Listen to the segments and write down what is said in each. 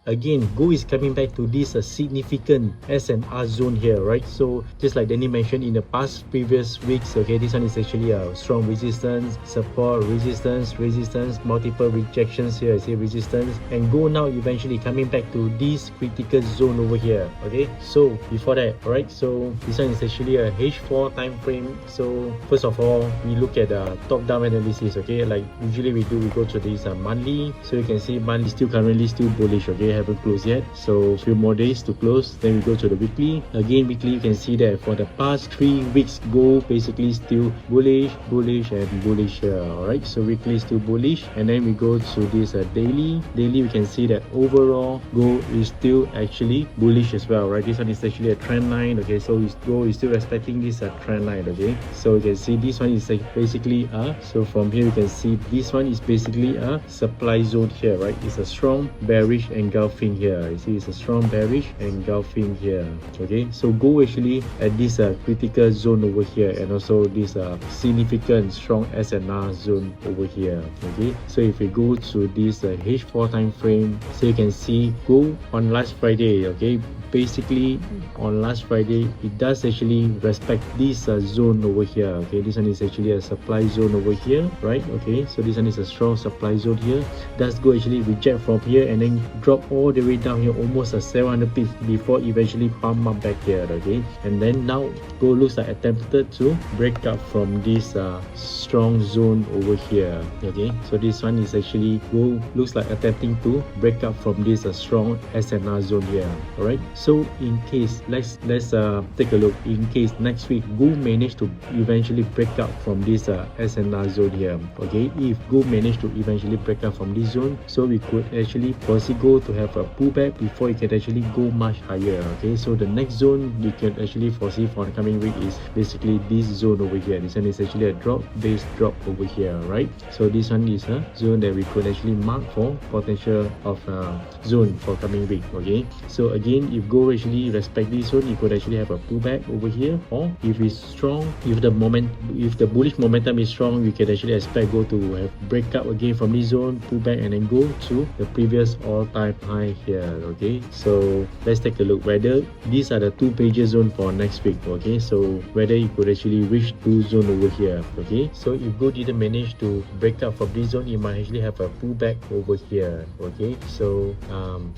Again, gold is coming back to this significant S&R zone here, right? So just like Danny mentioned in the previous weeks, okay, this one is actually a strong resistance, support, resistance, multiple rejections here. I see resistance, and gold now eventually coming back to this critical zone over here. Okay, so before that, right? So this one is actually a H4 time frame. So first of all, we look at the top-down analysis. Okay, like usually we go to this monthly. So you can see monthly currently still bullish. Okay, haven't closed yet, so a few more days to close. Then we go to the weekly. Again, weekly, you can see that for the past 3 weeks, gold basically still bullish and bullish here. All right, so weekly still bullish, and then we go to this daily. We can see that overall gold is still actually bullish as well, right? This one is actually a trend line. Okay, so gold is still respecting this trend line. Okay, so you can see this one is basically so from here you can see this one is basically a supply zone here, right? It's a strong bearish engulfing here. You see it's a strong bearish engulfing here. Okay, so gold actually at this critical zone over here, and also this significant strong S&R zone over here. Okay, so if we go to this H4 time frame, so you can see gold on last Friday. Okay, basically on last Friday it does actually respect this zone over here. Okay, this one is actually a supply zone over here, right? Okay, so this one is a strong supply zone here. Does go actually reject from here and then drop all the way down here almost 700 pips before eventually pump up back here. Okay, and then now gold looks like attempted to break up from this strong zone over here. Okay, so this one is actually gold looks like attempting to break up from this strong S&R zone here. All right, so in case let's take a look. In case next week gold manage to eventually break up from this S&R zone here. Okay, if gold manage to eventually break up from this zone, so we could actually foresee gold to have a pullback before it can actually go much higher. Okay, so the next zone you can actually foresee for the coming week is basically this zone over here. This one is actually a base drop over here, right? So this one is a zone that we could actually mark for potential of zone for coming week. Okay, so again, if gold actually respect this zone, it could actually have a pullback over here, or if it's strong, if the bullish momentum is strong, we can actually expect gold to have break up again from this zone, pull back, and then go to the previous all-time high here. Okay, so let's take a look whether these are the two major zone for next week. Okay, so whether it could actually reach two zone over here. Okay, so if gold didn't manage to break up from this zone, it might actually have a pullback over here. Okay, so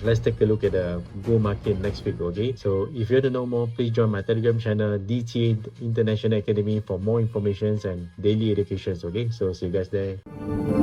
let's take a look at the gold market next week. Okay, so if you want to know more, please join my Telegram channel DTA International Academy for more information and daily educations. Okay, so see you guys there.